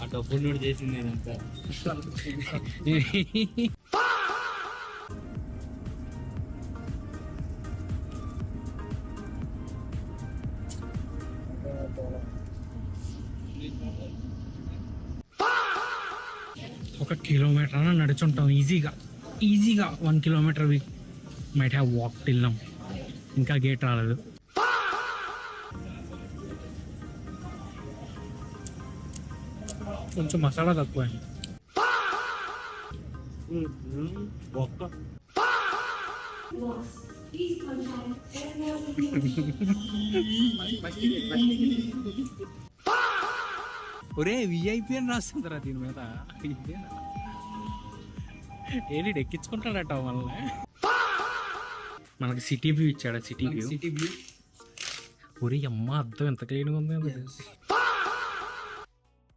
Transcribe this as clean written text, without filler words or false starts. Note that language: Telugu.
ఆ డబ్బులు నోడు చేసింది నేనంతా. ఒక కిలోమీటర్ అన్న నడుచుంటాం ఈజీగా 1 kilometre we might have walk till now. ఇంకా గేట్ రాలేదు. కొంచెం మసాలా తక్కువ. ఒరే విఐపి అని రాస్తుందిరా దీని మీద. ఏంటి ఎక్కించుకుంటాడట మనల్ని. మనకి సిటీ వ్యూ ఇచ్చాడు. City view. ఒరే అమ్మ అర్థం ఎంత క్లీన్గా ఉంది.